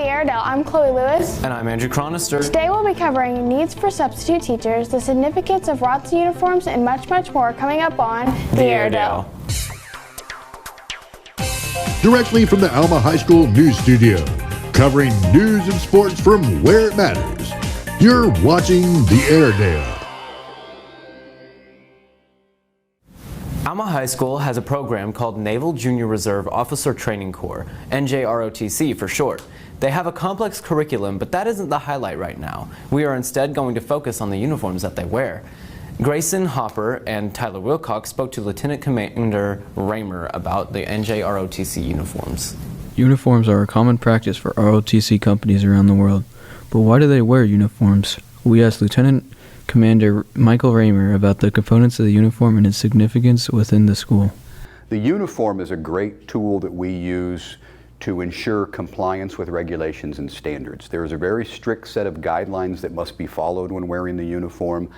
Airedale. I'm Chloe Lewis. And I'm Andrew Chronister. Today we'll be covering needs for substitute teachers, the significance of routes and uniforms, and much, much more coming up on The Airedale. Directly from the Alma High School News Studio, covering news and sports from where it matters. You're watching The Airedale. Alma High School has a program called Naval Junior Reserve Officer Training Corps, NJROTC for short. They have a complex curriculum, but that isn't the highlight right now. We are instead going to focus on the uniforms that they wear. Grayson Hopper and Tyler Wilcox spoke to Lieutenant Commander Raymer about the NJROTC uniforms. Uniforms are a common practice for ROTC companies around the world, but why do they wear uniforms? We asked Lieutenant Commander Michael Raymer about the components of the uniform and its significance within the school. The uniform is a great tool that we use to ensure compliance with regulations and standards. There is a very strict set of guidelines that must be followed when wearing the uniform.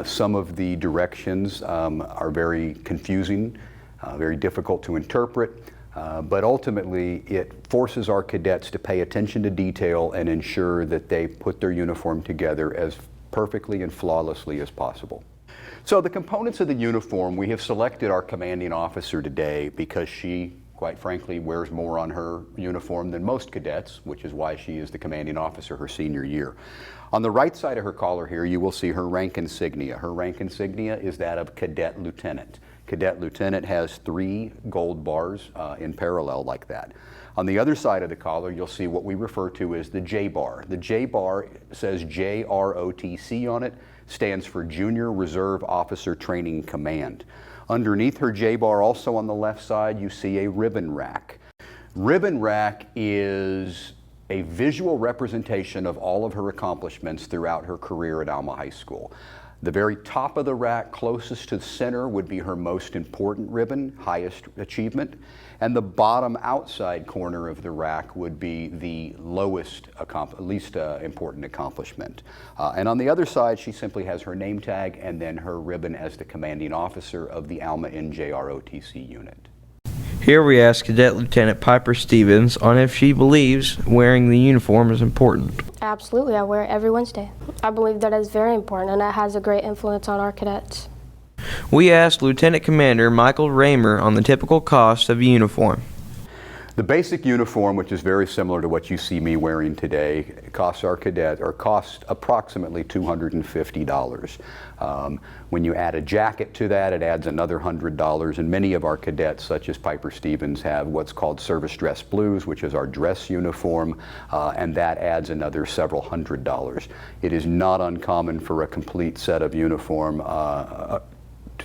Some of the directions are very confusing, very difficult to interpret, but ultimately it forces our cadets to pay attention to detail and ensure that they put their uniform together as perfectly and flawlessly as possible. So the components of the uniform, we have selected our commanding officer today because she, quite frankly, wears more on her uniform than most cadets, which is why she is the commanding officer her senior year. On the right side of her collar here, you will see her rank insignia. Her rank insignia is that of Cadet Lieutenant. Cadet Lieutenant has 3 gold bars in parallel like that. On the other side of the collar, you'll see what we refer to as the J bar. The J bar says JROTC on it, stands for Junior Reserve Officer Training Command. Underneath her J bar, also on the left side, you see a ribbon rack. Ribbon rack is a visual representation of all of her accomplishments throughout her career at Alma High School. The very top of the rack, closest to the center, would be her most important ribbon, highest achievement, and the bottom outside corner of the rack would be the least important accomplishment. And on the other side, she simply has her name tag and then her ribbon as the commanding officer of the Alma NJROTC unit. Here we ask Cadet Lieutenant Piper Stevens on if she believes wearing the uniform is important. Absolutely, I wear it every Wednesday. I believe that is very important and it has a great influence on our cadets. We asked Lieutenant Commander Michael Raymer on the typical cost of a uniform. The basic uniform, which is very similar to what you see me wearing today, costs our cadets, or costs approximately $250. When you add a jacket to that, it adds another $100, and many of our cadets, such as Piper Stevens, have what's called service dress blues, which is our dress uniform, and that adds another several $100. It is not uncommon for a complete set of uniform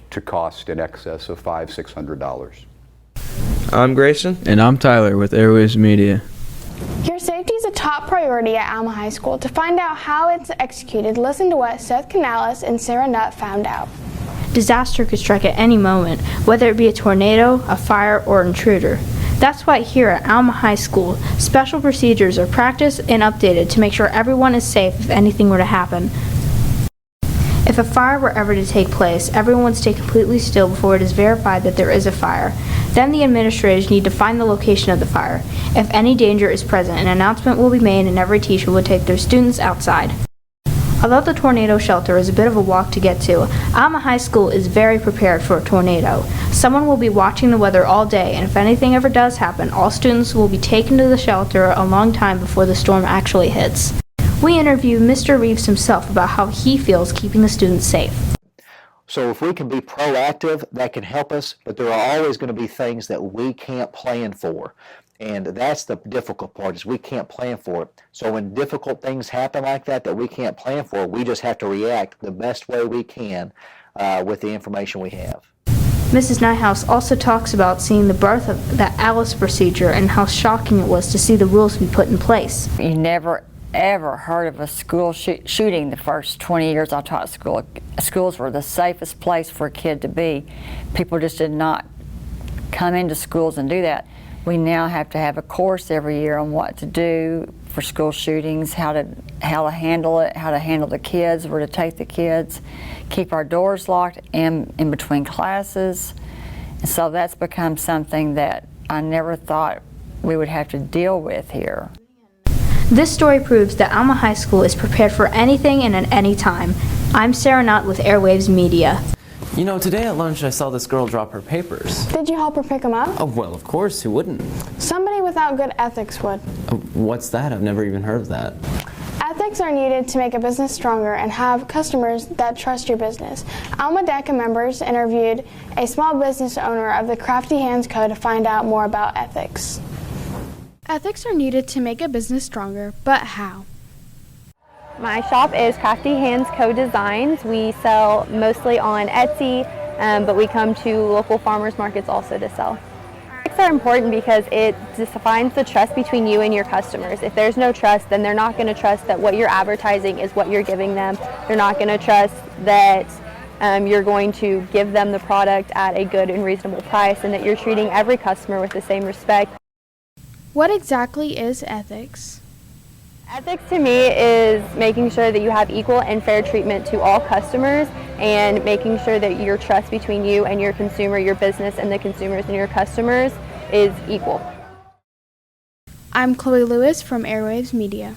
to cost in excess of $500–600. I'm Grayson. And I'm Tyler with Airwaves Media. Your safety is a top priority at Alma High School. To find out how it's executed, listen to what Seth Canales and Sarah Nutt found out. Disaster could strike at any moment, whether it be a tornado, a fire, or intruder. That's why here at Alma High School, special procedures are practiced and updated to make sure everyone is safe if anything were to happen. If a fire were ever to take place, everyone would stay completely still before it is verified that there is a fire. Then the administrators need to find the location of the fire. If any danger is present, an announcement will be made and every teacher will take their students outside. Although the tornado shelter is a bit of a walk to get to, Alma High School is very prepared for a tornado. Someone will be watching the weather all day, and if anything ever does happen, all students will be taken to the shelter a long time before the storm actually hits. We interviewed Mr. Reeves himself about how he feels keeping the students safe. So if we can be proactive, that can help us, but there are always going to be things that we can't plan for. And that's the difficult part, is we can't plan for it. So when difficult things happen like that we can't plan for, we just have to react the best way we can with the information we have. Mrs. Nyhouse also talks about seeing the birth of the Alice procedure and how shocking it was to see the rules be put in place. You never ever heard of a school shooting the first 20 years I taught school. Schools were the safest place for a kid to be. People just did not come into schools and do that. We now have to have a course every year on what to do for school shootings, how to handle it, how to handle the kids, where to take the kids, keep our doors locked in between classes. And so that's become something that I never thought we would have to deal with here. This story proves that Alma High School is prepared for anything and at any time. I'm Sarah Nutt with Airwaves Media. You know, today at lunch I saw this girl drop her papers. Did you help her pick them up? Oh, well, of course, who wouldn't? Somebody without good ethics would. What's that? I've never even heard of that. Ethics are needed to make a business stronger and have customers that trust your business. Alma DECA members interviewed a small business owner of the Crafty Hands Code to find out more about ethics. Ethics are needed to make a business stronger, but how? My shop is Crafty Hands Co-Designs. We sell mostly on Etsy, but we come to local farmers markets also to sell. Ethics are important because it defines the trust between you and your customers. If there's no trust, then they're not going to trust that what you're advertising is what you're giving them. They're not going to trust that you're going to give them the product at a good and reasonable price, and that you're treating every customer with the same respect. What exactly is ethics? Ethics to me is making sure that you have equal and fair treatment to all customers, and making sure that your trust between you and your consumer, your business and the consumers and your customers is equal. I'm Chloe Lewis from Airwaves Media.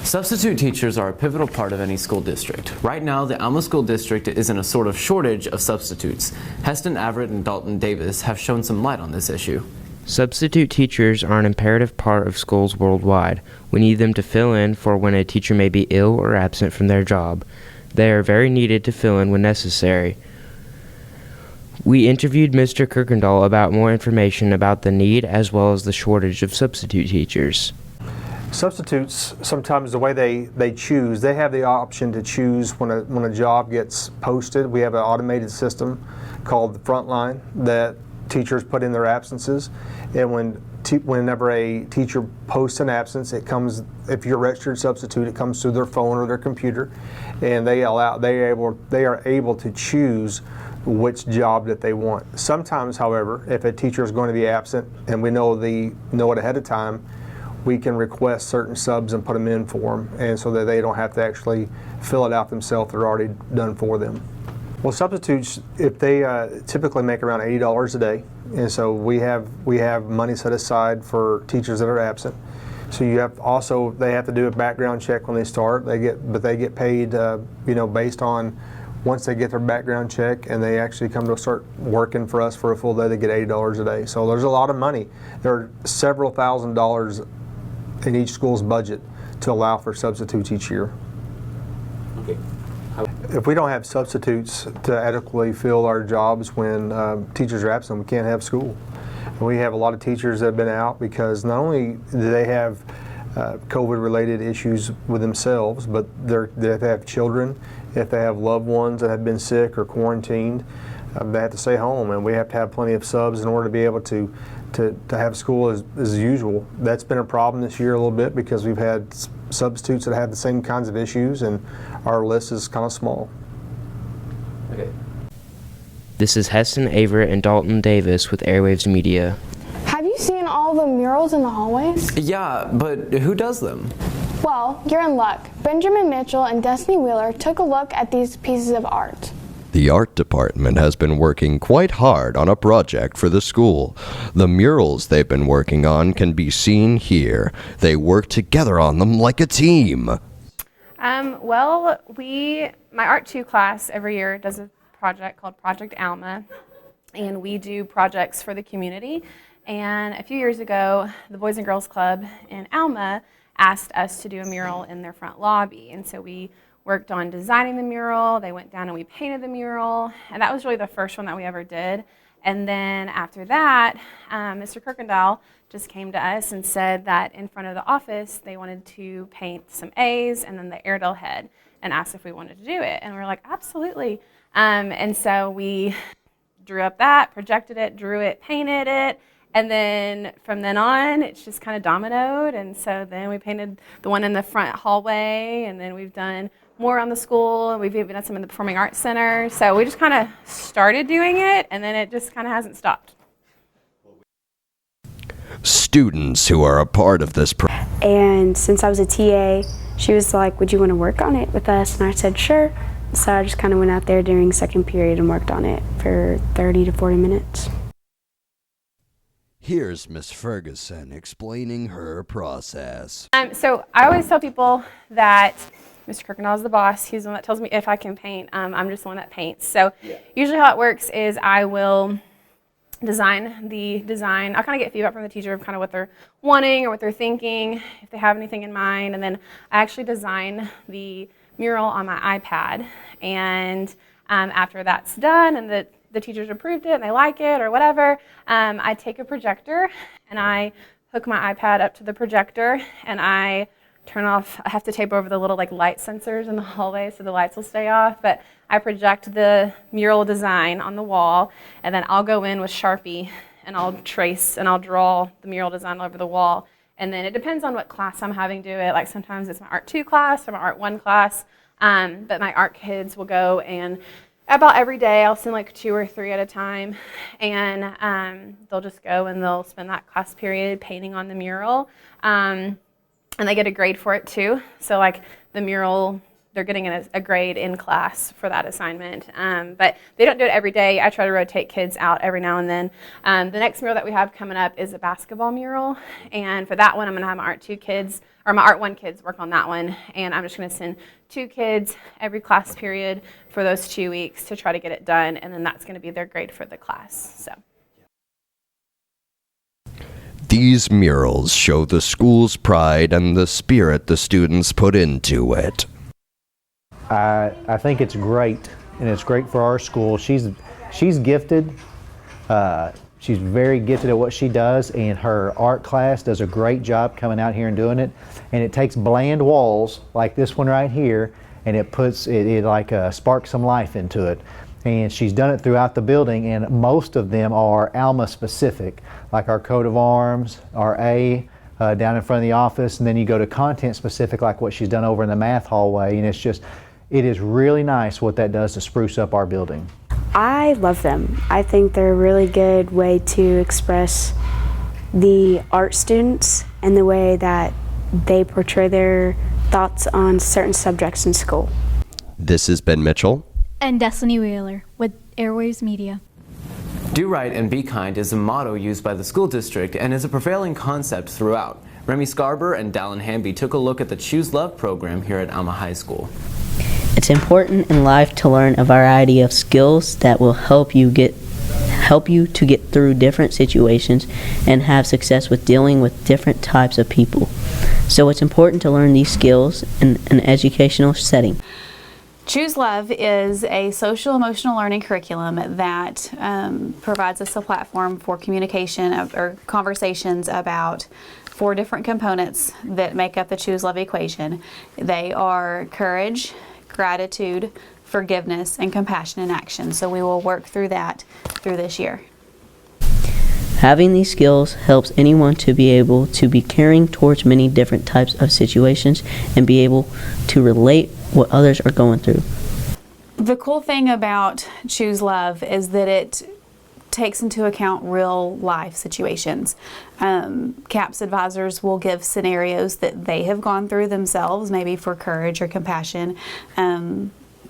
Substitute teachers are a pivotal part of any school district. Right now, the Alma School District is in a sort of shortage of substitutes. Heston Everett and Dalton Davis have shown some light on this issue. Substitute teachers are an imperative part of schools worldwide. We need them to fill in for when a teacher may be ill or absent from their job. They are very needed to fill in when necessary. We interviewed Mr. Kirkendall about more information about the need as well as the shortage of substitute teachers. Substitutes, sometimes the way they choose, they have the option to choose when a job gets posted. We have an automated system called the Frontline that teachers put in their absences, and whenever a teacher posts an absence, it comes, if you're a registered substitute, it comes through their phone or their computer, and they are able to choose which job that they want. Sometimes, however, if a teacher is going to be absent and we know it ahead of time, we can request certain subs and put them in for them, and so that they don't have to actually fill it out themselves, they're already done for them. Well, substitutes, if they typically make around $80 a day, and so we have money set aside for teachers that are absent. So they have to do a background check when they start. They get paid, based on once they get their background check and they actually come to start working for us for a full day, they get $80 a day. So there's a lot of money. There are several $1,000s in each school's budget to allow for substitutes each year. Okay. If we don't have substitutes to adequately fill our jobs when teachers are absent, we can't have school. And we have a lot of teachers that have been out because not only do they have COVID-related issues with themselves, but they have children, if they have loved ones that have been sick or quarantined, they have to stay home, and we have to have plenty of subs in order to be able to have school as usual. That's been a problem this year a little bit because we've had substitutes that have the same kinds of issues, and our list is kind of small. Okay. This is Heston Everett and Dalton Davis with Airwaves Media. Have you seen all the murals in the hallways? Yeah, but who does them? Well, you're in luck. Benjamin Mitchell and Destiny Wheeler took a look at these pieces of art. The art department has been working quite hard on a project for the school. The murals they've been working on can be seen here. They work together on them like a team. My Art 2 class every year does a project called Project Alma, and we do projects for the community. And a few years ago, the Boys and Girls Club in Alma asked us to do a mural in their front lobby, and so we worked on designing the mural. They went down and we painted the mural, and that was really the first one that we ever did. And then after that, Mr. Kirkendall just came to us and said that in front of the office they wanted to paint some A's and then the Airedale head, and asked if we wanted to do it. And we were like, absolutely. And so we drew up that, projected it, drew it, painted it, and then from then on it's just kind of dominoed. And so then we painted the one in the front hallway, and then we've done more on the school, and we've even done some in the Performing Arts Center. So we just kind of started doing it, and then it just kind of hasn't stopped. Students who are a part of this and since I was a TA, she was like, would you want to work on it with us? And I said, sure. So I just kind of went out there during second period and worked on it for 30 to 40 minutes. Here's Miss Ferguson explaining her process. So I always tell people that Mr. Kirkendall is the boss. He's the one that tells me if I can paint. I'm just the one that paints. So usually how it works is I will design the design. I'll kind of get feedback from the teacher of kind of what they're wanting or what they're thinking, if they have anything in mind, and then I actually design the mural on my iPad. And after that's done and the teachers approved it and they like it or whatever, I take a projector and I hook my iPad up to the projector and I turn off. I have to tape over the little light sensors in the hallway so the lights will stay off, but I project the mural design on the wall, and then I'll go in with Sharpie and I'll trace and I'll draw the mural design all over the wall. And then it depends on what class I'm having do it. Like sometimes it's my Art 2 class or my Art 1 class, but my art kids will go, and about every day I'll send 2 or 3 at a time, and they'll just go and they'll spend that class period painting on the mural. And they get a grade for it too. So the mural, they're getting a grade in class for that assignment. But they don't do it every day. I try to rotate kids out every now and then. The next mural that we have coming up is a basketball mural. And for that one, I'm going to have my Art 2 kids, or my Art 1 kids work on that one. And I'm just going to send 2 kids every class period for those 2 weeks to try to get it done. And then that's going to be their grade for the class. So. These murals show the school's pride and the spirit the students put into it. I think it's great, and it's great for our school. She's gifted. She's very gifted at what she does, and her art class does a great job coming out here and doing it. And it takes bland walls like this one right here, and it puts it sparks some life into it. And she's done it throughout the building, and most of them are Alma specific, like our coat of arms, our A down in front of the office, and then you go to content specific like what she's done over in the math hallway, and it is really nice what that does to spruce up our building. I love them. I think they're a really good way to express the art students and the way that they portray their thoughts on certain subjects in school. This has been Mitchell. And Destiny Wheeler with Airwaves Media. Do right and be kind is a motto used by the school district and is a prevailing concept throughout. Remy Scarber and Dallin Hamby took a look at the Choose Love program here at Alma High School. It's important in life to learn a variety of skills that will help you to get through different situations and have success with dealing with different types of people. So it's important to learn these skills in an educational setting. Choose Love is a social emotional learning curriculum that provides us a platform for communication or conversations about 4 different components that make up the Choose Love equation. They are courage, gratitude, forgiveness, and compassion in action. So we will work through that through this year. Having these skills helps anyone to be able to be caring towards many different types of situations and be able to relate what others are going through. The cool thing about Choose Love is that it takes into account real life situations. CAPS advisors will give scenarios that they have gone through themselves, maybe for courage or compassion.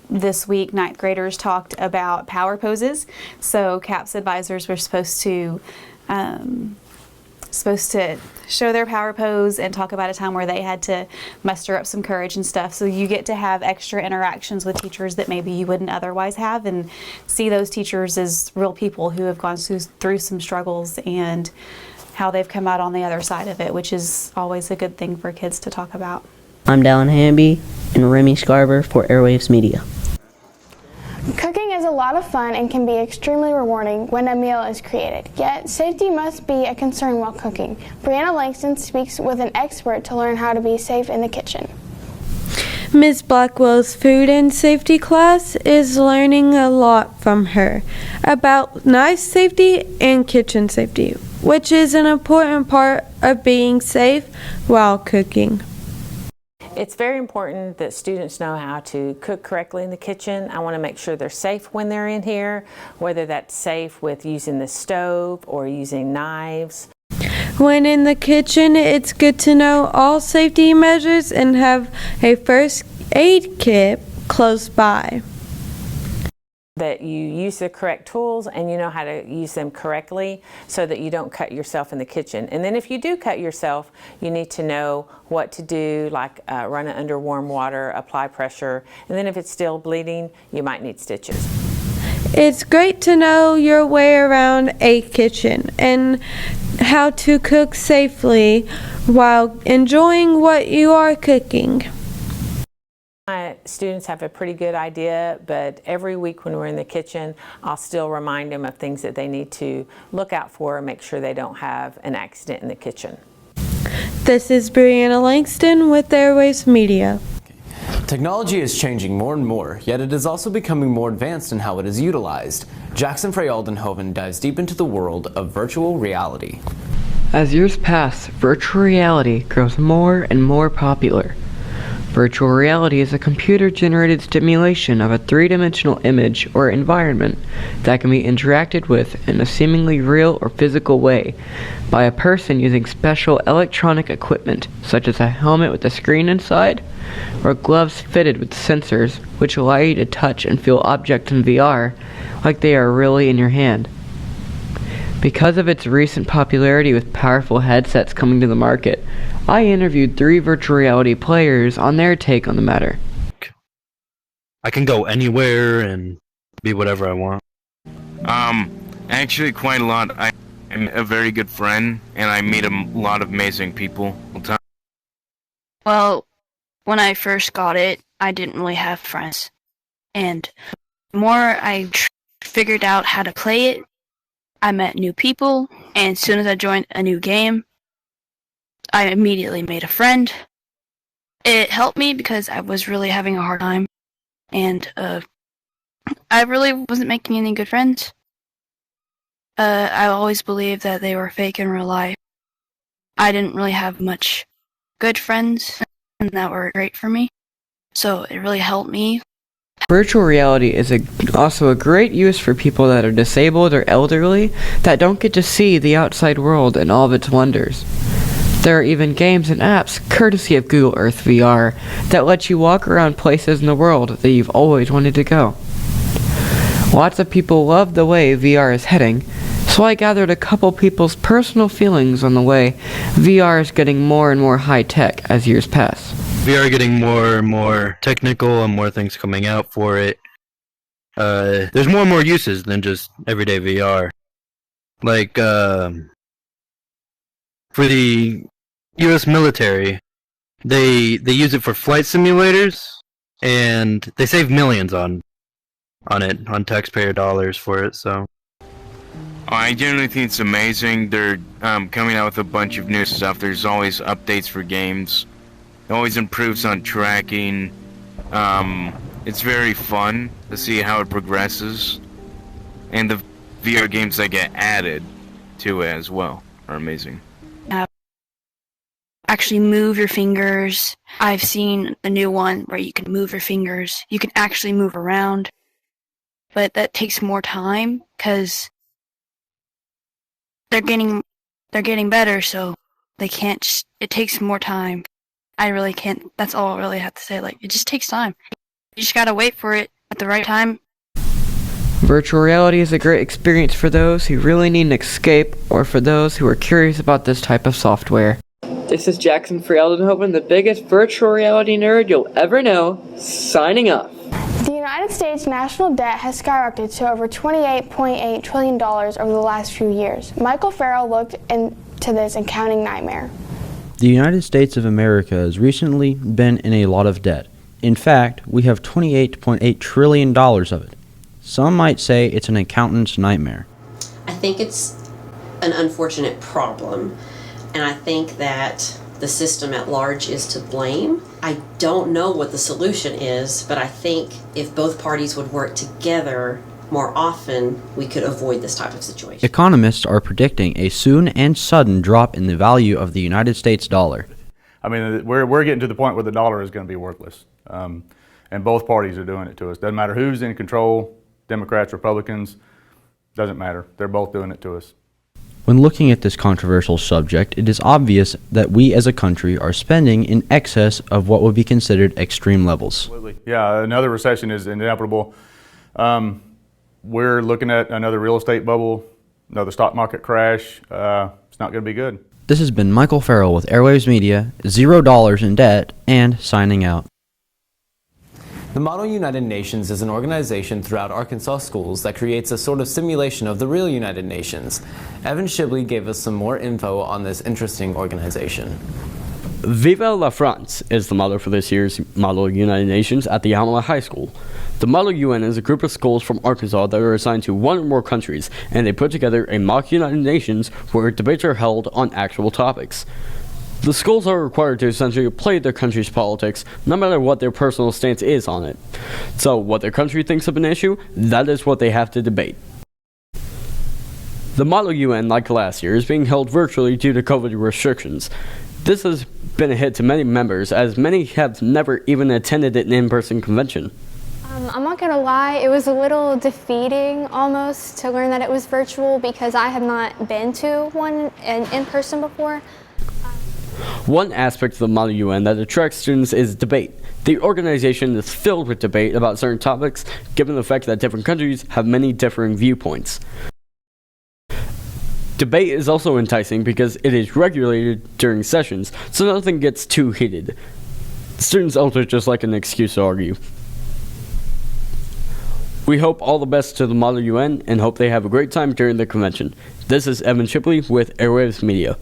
This week, 9th graders talked about power poses. So CAPS advisors were supposed to show their power pose and talk about a time where they had to muster up some courage and stuff. So you get to have extra interactions with teachers that maybe you wouldn't otherwise have, and see those teachers as real people who have gone through some struggles and how they've come out on the other side of it, which is always a good thing for kids to talk about. I'm Dallin Hamby and Remy Scarber for Airwaves Media. Cooking is a lot of fun and can be extremely rewarding when a meal is created. Yet, safety must be a concern while cooking. Brianna Langston speaks with an expert to learn how to be safe in the kitchen. Ms. Blackwell's food and safety class is learning a lot from her about knife safety and kitchen safety, which is an important part of being safe while cooking. It's very important that students know how to cook correctly in the kitchen. I want to make sure they're safe when they're in here, whether that's safe with using the stove or using knives. When in the kitchen, it's good to know all safety measures and have a first aid kit close by. that you use the correct tools and you know how to use them correctly so that you don't cut yourself in the kitchen. And then if you do cut yourself, you need to know what to do, like run it under warm water, apply pressure, and then if it's still bleeding, you might need stitches. It's great to know your way around a kitchen and how to cook safely while enjoying what you are cooking. My students have a pretty good idea, but every week when we're in the kitchen, I'll still remind them of things that they need to look out for and make sure they don't have an accident in the kitchen. This is Brianna Langston with Airwaves Media. Technology is changing more and more, yet it is also becoming more advanced in how it is utilized. Jackson Frey Aldenhoven dives deep into the world of virtual reality. As years pass, virtual reality grows more and more popular. Virtual reality is a computer-generated stimulation of a three-dimensional image or environment that can be interacted with in a seemingly real or physical way by a person using special electronic equipment such as a helmet with a screen inside or gloves fitted with sensors which allow you to touch and feel objects in VR like they are really in your hand. Because of its recent popularity with powerful headsets coming to the market, I interviewed 3 virtual reality players on their take on the matter. I can go anywhere and be whatever I want. Actually quite a lot. I am a very good friend, and I meet a lot of amazing people all the time. Well, when I first got it, I didn't really have friends. And the more I figured out how to play it, I met new people, and as soon as I joined a new game, I immediately made a friend. It helped me because I was really having a hard time, and I really wasn't making any good friends. I always believed that they were fake in real life. I didn't really have much good friends that were great for me, so it really helped me. Virtual reality is also a great use for people that are disabled or elderly that don't get to see the outside world and all of its wonders. There are even games and apps, courtesy of Google Earth VR, that let you walk around places in the world that you've always wanted to go. Lots of people love the way VR is heading, so I gathered a couple people's personal feelings on the way VR is getting more and more high-tech as years pass. VR getting more and more technical and more things coming out for it. There's more and more uses than just everyday VR. Like, for the U.S. military, they use it for flight simulators, and they save millions on taxpayer dollars for it, so. I generally think it's amazing. They're coming out with a bunch of new stuff. There's always updates for games. It always improves on tracking. It's very fun to see how it progresses. And the VR games that get added to it as well are amazing. Actually move your fingers. I've seen a new one where you can move your fingers. You can actually move around. But that takes more time because they're getting better, so they can't. It takes more time. I really can't. That's all I really have to say. Like, it just takes time. You just gotta wait for it at the right time. Virtual reality is a great experience for those who really need an escape or for those who are curious about this type of software. This is Jackson Frey Aldenhoven, the biggest virtual reality nerd you'll ever know, signing off. The United States national debt has skyrocketed to over $28.8 trillion over the last few years. Michael Farrell looked into this accounting nightmare. The United States of America has recently been in a lot of debt. In fact, we have $28.8 trillion of it. Some might say it's an accountant's nightmare. I think it's an unfortunate problem, and I think that the system at large is to blame. I don't know what the solution is, but I think if both parties would work together more often, we could avoid this type of situation. Economists are predicting a soon and sudden drop in the value of the United States dollar. I mean, we're getting to the point where the dollar is going to be worthless. And both parties are doing it to us. Doesn't matter who's in control, Democrats, Republicans, doesn't matter. They're both doing it to us. When looking at this controversial subject, it is obvious that we as a country are spending in excess of what would be considered extreme levels. Absolutely. Yeah, another recession is inevitable. we're looking at another real estate bubble, another stock market crash. It's not going to be good. This has been Michael Farrell with Airwaves Media, $0 in debt, and signing out. The Model United Nations is an organization throughout Arkansas schools that creates a sort of simulation of the real United Nations. Evan Shibley gave us some more info on this interesting organization. Viva la France is the motto for this year's Model United Nations at the Alma High School. The Model UN is a group of schools from Arkansas that are assigned to one or more countries, and they put together a mock United Nations where debates are held on actual topics. The schools are required to essentially play their country's politics, no matter what their personal stance is on it. So, what their country thinks of an issue, that is what they have to debate. The Model UN, like last year, is being held virtually due to COVID restrictions. This has been a hit to many members, as many have never even attended an in-person convention. I'm not going to lie, it was a little defeating almost to learn that it was virtual because I have not been to one in person before. One aspect of the Model UN that attracts students is debate. The organization is filled with debate about certain topics, given the fact that different countries have many differing viewpoints. Debate is also enticing because it is regulated during sessions, so nothing gets too heated. Students also just like an excuse to argue. We hope all the best to the Model UN and hope they have a great time during the convention. This is Evan Shipley with Airwaves Media.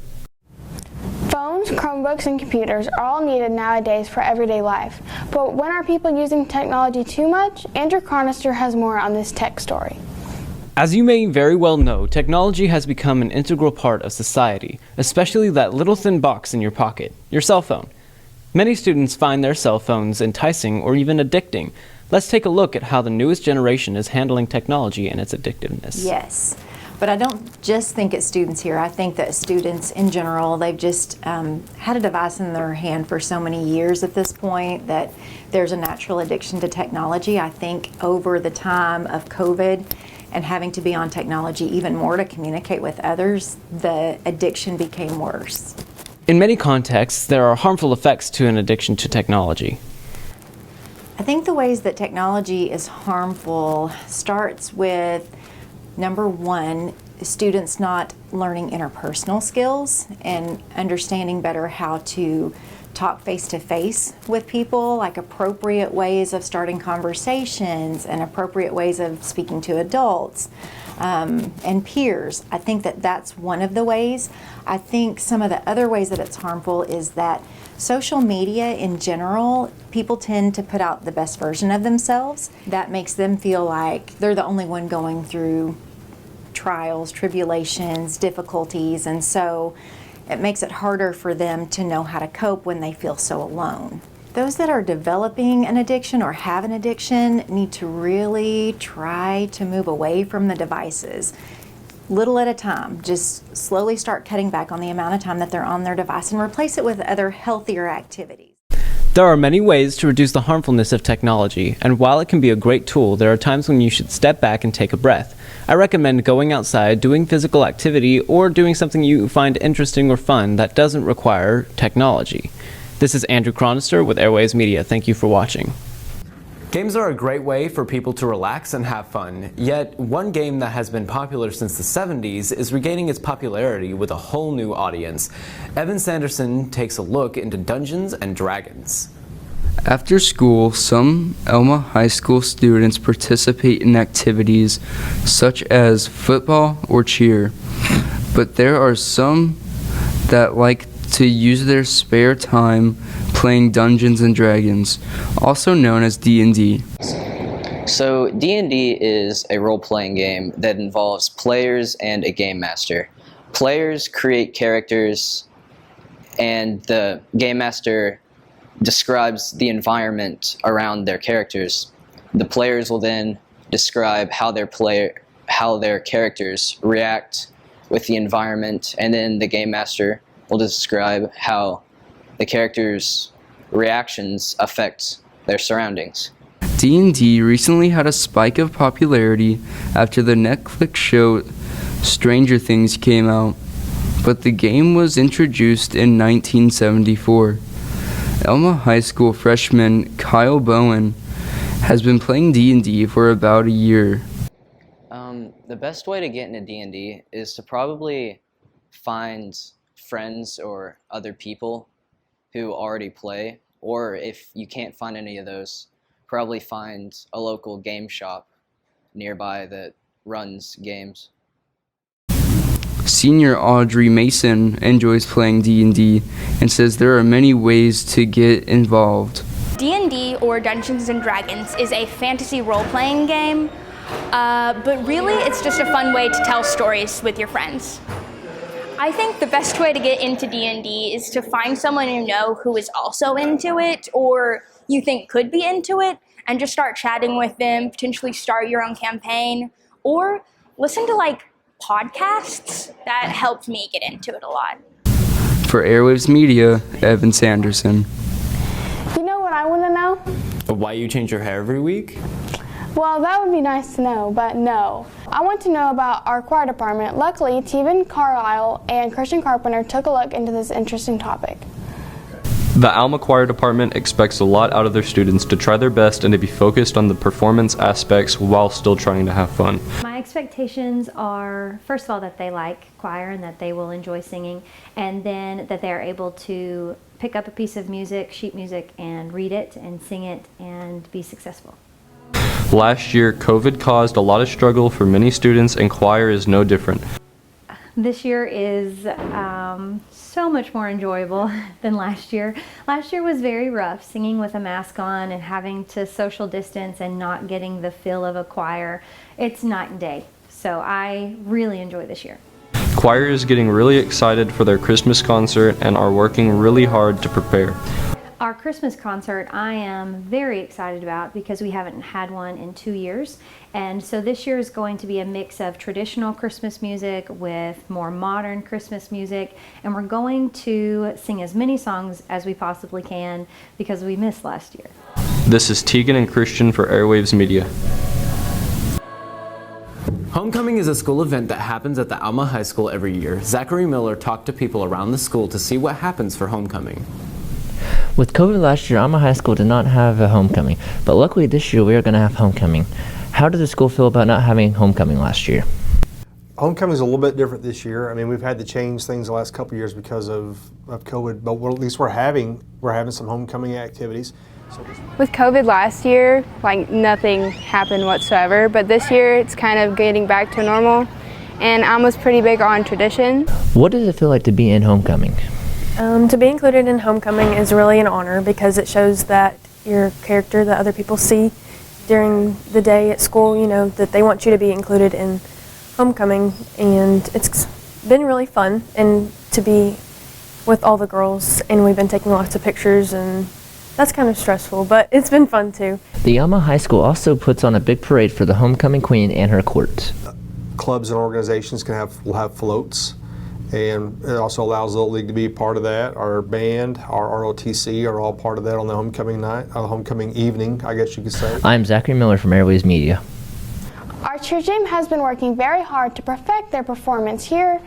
Phones, Chromebooks, and computers are all needed nowadays for everyday life. But when are people using technology too much? Andrew Chronister has more on this tech story. As you may very well know, technology has become an integral part of society, especially that little thin box in your pocket, your cell phone. Many students find their cell phones enticing or even addicting. Let's take a look at how the newest generation is handling technology and its addictiveness. Yes, but I don't just think it's students here. I think that students in general, they've just had a device in their hand for so many years at this point that there's a natural addiction to technology. I think over the time of COVID, and having to be on technology even more to communicate with others, the addiction became worse. In many contexts, there are harmful effects to an addiction to technology. I think the ways that technology is harmful starts with, number one, students not learning interpersonal skills and understanding better how to talk face-to-face with people, like appropriate ways of starting conversations and appropriate ways of speaking to adults and peers. I think that that's one of the ways. I think some of the other ways that it's harmful is that social media in general, people tend to put out the best version of themselves. That makes them feel like they're the only one going through trials, tribulations, difficulties, and so it makes it harder for them to know how to cope when they feel so alone. Those that are developing an addiction or have an addiction need to really try to move away from the devices. Little at a time, just slowly start cutting back on the amount of time that they're on their device and replace it with other healthier activities. There are many ways to reduce the harmfulness of technology, and while it can be a great tool, there are times when you should step back and take a breath. I recommend going outside, doing physical activity, or doing something you find interesting or fun that doesn't require technology. This is Andrew Chronister with Airwaves Media. Thank you for watching. Games are a great way for people to relax and have fun, yet one game that has been popular since the 70s is regaining its popularity with a whole new audience. Evan Sanderson takes a look into Dungeons and Dragons. After school, some Alma High School students participate in activities such as football or cheer, but there are some that like to use their spare time playing Dungeons and Dragons, also known as D&D. So D&D is a role-playing game that involves players and a game master. Players create characters, and the game master describes the environment around their characters. The players will then describe how their characters react with the environment, and then the game master will describe how the characters' reactions affect their surroundings. D&D recently had a spike of popularity after the Netflix show Stranger Things came out, but the game was introduced in 1974. Alma High School freshman Kyle Bowen has been playing D&D for about a year. The best way to get into D&D is to probably find friends or other people who already play, or if you can't find any of those, probably find a local game shop nearby that runs games. Senior Audrey Mason enjoys playing D&D and says there are many ways to get involved. D&D, or Dungeons & Dragons, is a fantasy role-playing game, but really it's just a fun way to tell stories with your friends. I think the best way to get into D&D is to find someone you know who is also into it, or you think could be into it, and just start chatting with them, potentially start your own campaign, or listen to podcasts. That helped me get into it a lot. For Airwaves Media, Evan Sanderson. You know what I want to know? Why you change your hair every week? Well, that would be nice to know, but no. I want to know about our choir department. Luckily, Teven Carlisle and Christian Carpenter took a look into this interesting topic. The Alma Choir Department expects a lot out of their students to try their best and to be focused on the performance aspects while still trying to have fun. My expectations are, first of all, that they like choir and that they will enjoy singing, and then that they are able to pick up a piece of music, sheet music, and read it and sing it and be successful. Last year, COVID caused a lot of struggle for many students, and choir is no different. This year is so much more enjoyable than last year. Last year was very rough, singing with a mask on and having to social distance and not getting the feel of a choir. It's night and day, so I really enjoy this year. Choir is getting really excited for their Christmas concert and are working really hard to prepare. Our Christmas concert I am very excited about because we haven't had one in 2 years, and so this year is going to be a mix of traditional Christmas music with more modern Christmas music, and we're going to sing as many songs as we possibly can because we missed last year. This is Tegan and Christian for Airwaves Media. Homecoming is a school event that happens at the Alma High School every year. Zachary Miller talked to people around the school to see what happens for homecoming. With COVID last year, Alma High School did not have a homecoming, but luckily this year we are going to have homecoming. How did the school feel about not having homecoming last year? Homecoming is a little bit different this year. I mean, we've had to change things the last couple of years because of COVID, but at least we're having some homecoming activities. With COVID last year, nothing happened whatsoever, but this year it's kind of getting back to normal, and Alma's pretty big on tradition. What does it feel like to be in homecoming? To be included in homecoming is really an honor because it shows that your character that other people see during the day at school, that they want you to be included in homecoming, and it's been really fun and to be with all the girls, and we've been taking lots of pictures, and that's kind of stressful, but it's been fun too. The Alma High School also puts on a big parade for the homecoming queen and her court. Clubs and organizations will have floats, and it also allows the Little League to be part of that. Our band, our ROTC are all part of that on the homecoming night, homecoming evening, I guess you could say. I'm Zachary Miller from Airwaves Media. Our cheer team has been working very hard to perfect their performance. Here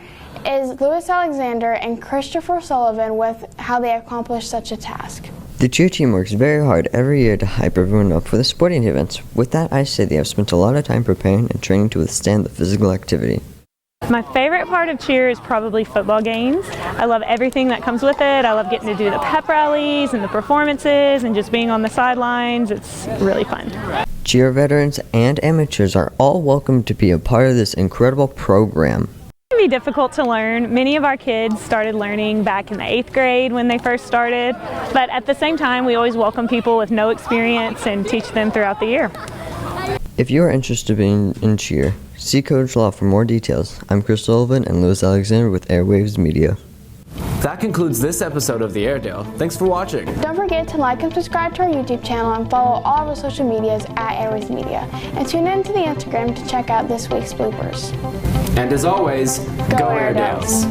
is Louis Alexander and Christopher Sullivan with how they accomplished such a task. The cheer team works very hard every year to hype everyone up for the sporting events. With that, I say they have spent a lot of time preparing and training to withstand the physical activity. My favorite part of cheer is probably football games. I love everything that comes with it. I love getting to do the pep rallies and the performances and just being on the sidelines. It's really fun. Cheer veterans and amateurs are all welcome to be a part of this incredible program. It can be difficult to learn. Many of our kids started learning back in the 8th grade when they first started, but at the same time we always welcome people with no experience and teach them throughout the year. If you are interested in cheer, see Coach Law for more details. I'm Chris Sullivan and Louis Alexander with Airwaves Media. That concludes this episode of the Airedale. Thanks for watching. Don't forget to like and subscribe to our YouTube channel and follow all of our social medias at Airwaves Media. And tune in to the Instagram to check out this week's bloopers. And as always, go Airedales.